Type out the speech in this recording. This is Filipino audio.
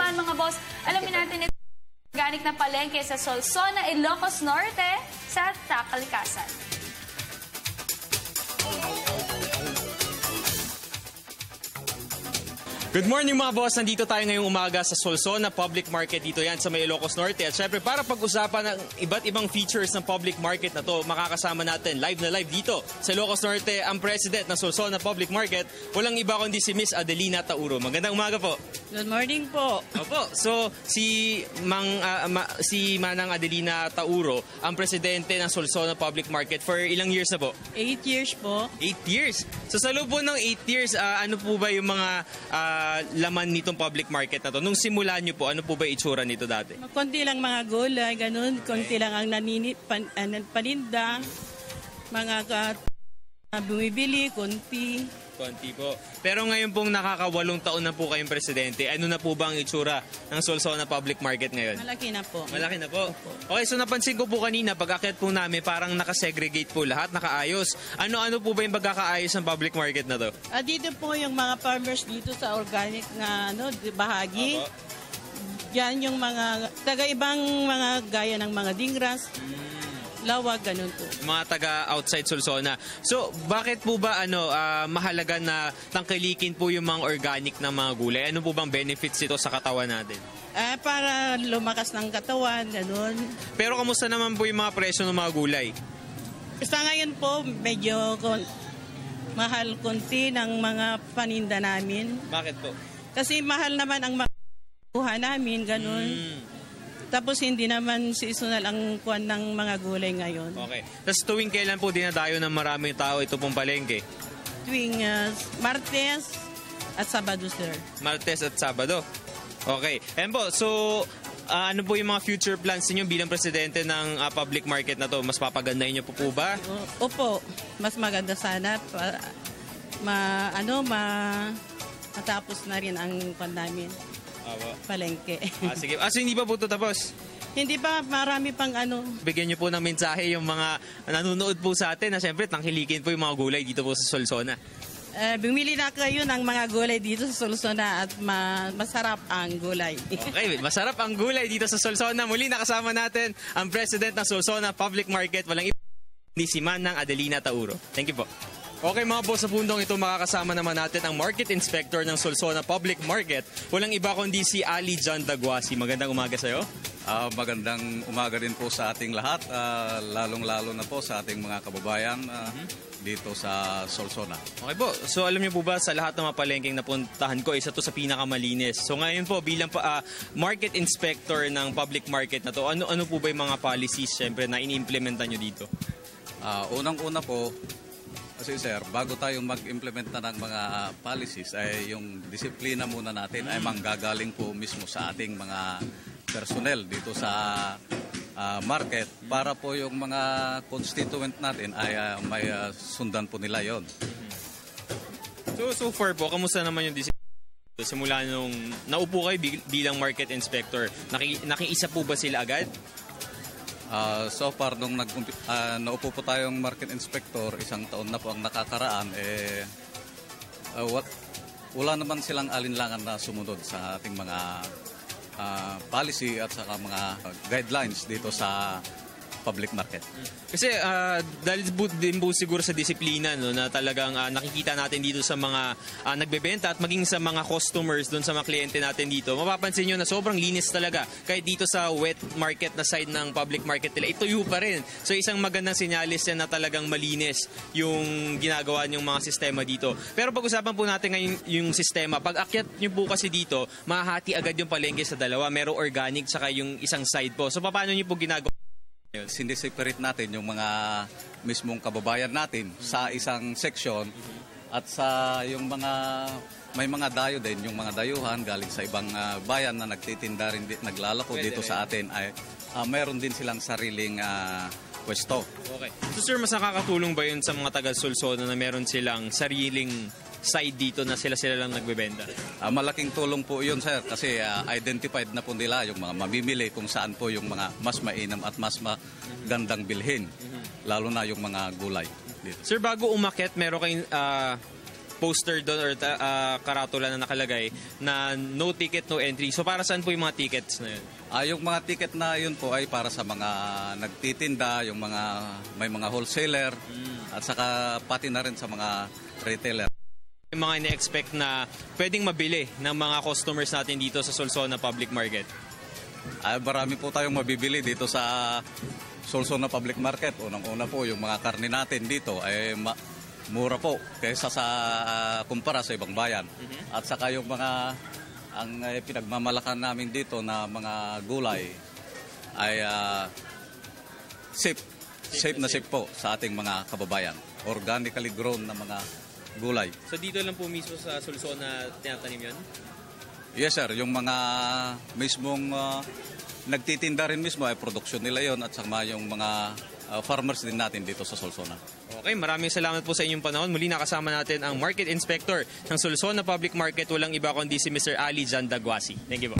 naman mga boss, alamin natin ito organic na palengke sa Solsona, Ilocos Norte sa Takalikasan. Good morning mga boss! Nandito tayo ngayong umaga sa Solsona Public Market. Dito yan sa may Ilocos Norte. At syempre para pag-usapan ng iba't ibang features ng public market na to, makakasama natin live na live dito sa Ilocos Norte ang president ng Solsona Public Market. Walang iba kundi si Miss Adelina Tauro. Magandang umaga po. Good morning po. Opo. So si Manang Adelina Tauro, ang presidente ng Solsona Public Market for ilang years na po? 8 years po. 8 years. So sa loob po ng 8 years, ano po ba yung mga laman nitong public market na to? Nung simula nyo po, ano po ba itsura nito dati? Konti lang mga gulay, ganun. Konti lang ang paninda. Mga bumibili, konti. Konti po. Pero ngayon pong nakaka-8 taon na po kayong presidente, ano na po ba ang itsura ng Solsona Public Market ngayon? Malaki na po. Malaki na po. Okay, so napansin ko po kanina, pag-akyat po namin, parang nakasegregate po lahat, nakaayos. Ano-ano po ba yung pagkakaayos ng public market na to? Dito po yung mga farmers dito sa organic na bahagi. Yan yung mga taga-ibang mga gaya ng mga dingras. Lawag, ganun po. Mga taga-outside Solsona. So, bakit po ba mahalaga na tangkilikin po yung mga organic na mga gulay? Ano po bang benefits ito sa katawan natin? Para lumakas ng katawan, ganun. Pero kamusta naman po yung mga presyo ng mga gulay? Sa ngayon po, medyo mahal konti ng mga paninda namin. Bakit po? Kasi mahal naman ang mga kuha namin, ganun. Tapos hindi naman seasonal ang kuwan ng mga gulay ngayon. Okay. Tapos tuwing kailan po dinadayo ng maraming tao ito pong palengke? Tuwing Martes at Sabado, sir. Martes at Sabado. Okay. And po, so ano po yung mga future plans niyo bilang presidente ng public market na to? Mas papagandahin niyo po ba? Opo. Mas maganda sana para matapos na rin ang kuwan namin. Palengke. Sige. So hindi pa po ito tapos? Hindi pa, marami pang Bigyan niyo po ng mensahe yung mga nanonood po sa atin na siyempre tangkilikin po yung mga gulay dito po sa Solsona. Bumili na kayo ng mga gulay dito sa Solsona at masarap ang gulay. Okay, masarap ang gulay dito sa Solsona. Muli nakasama natin ang president ng Solsona Public Market. Walang iba ni si Manang Adelina Tauro. Thank you po. Okay mga boss, sa pundong ito makakasama naman natin ang Market Inspector ng Solsona Public Market. Walang iba kundi si Ali John Daguasi. Magandang umaga sa'yo. Magandang umaga din po sa ating lahat, lalong-lalo na po sa ating mga kababayan dito sa Solsona. Okay po, so alam niyo po ba sa lahat ng mga palengkeng napuntahan ko, isa to sa pinakamalinis. So ngayon po bilang Market Inspector ng Public Market na to, ano po ba yung mga policies syempre na ini-implementa nyo dito? Unang-una po, kasi sir, bago tayo mag-implement na ng mga policies, ay yung disiplina muna natin ay manggagaling po mismo sa ating mga personnel dito sa market para po yung mga constituent natin ay may sundan po nila yon. So far po, kamusta naman yung disiplina? Simula nung naupo kayo bilang market inspector, nakiisa po ba sila agad? So far, nung naupo po tayong market inspector, 1 taon na po ang nakakaraan, wala naman silang alinlangan na sumunod sa ating mga policy at saka mga guidelines dito sa public market. Kasi dahil din po siguro sa disiplina na talagang nakikita natin dito sa mga nagbebenta at maging sa mga customers doon sa mga kliyente natin dito, mapapansin nyo na sobrang linis talaga. Kahit dito sa wet market na side ng public market nila, ituyo pa rin. So isang magandang sinyalis yan na talagang malinis yung ginagawa nyong mga sistema dito. Pero pag-usapan po natin ngayon yung sistema. Pag akyat nyo po kasi dito, mahahati agad yung palengke sa dalawa. Merong organic saka yung isang side po. So paano nyo po ginagawa? Siniseparate natin yung mga mismong kababayan natin sa isang section at sa yung mga may mga dayo din, yung mga dayuhan galing sa ibang bayan na nagtitinda rin, naglalako dito sa atin ay mayroon din silang sariling pwesto. Okay. So sir, mas nakakatulong ba yun sa mga taga Solsona na meron silang sariling side dito na sila lang nagbebenta? Malaking tulong po yun, sir, kasi identified na po nila yung mga mamimili kung saan po yung mga mas mainam at mas magandang bilhin, lalo na yung mga gulay dito. Sir, bago umakyat, meron kayong poster doon or karatula na nakalagay na no ticket, no entry. So para saan po yung mga tickets na yun? Yung mga ticket na yun po ay para sa mga nagtitinda, yung mga may mga wholesaler, at saka pati na rin sa mga retailer. Yung mga ina-expect na pwedeng mabili ng mga customers natin dito sa Solsona Public Market? Marami po tayong mabibili dito sa Solsona Public Market. Unang-una po, yung mga karne natin dito ay mura po kaysa sa kumpara sa ibang bayan. At saka yung mga ang pinagmamalakan namin dito na mga gulay ay safe na safe po sa ating mga kababayan. Organically grown na mga gulay. So dito lang po mismo sa Solsona tinatanim yun? Yes sir, yung mga mismong nagtitinda rin mismo ay produksyon nila yon at saka yung mga farmers din natin dito sa Solsona. Okay, maraming salamat po sa inyong panahon. Muli nakasama natin ang Market Inspector ng Solsona Public Market. Walang iba kundi si Mr. Ali Jandagwasi. Thank you po.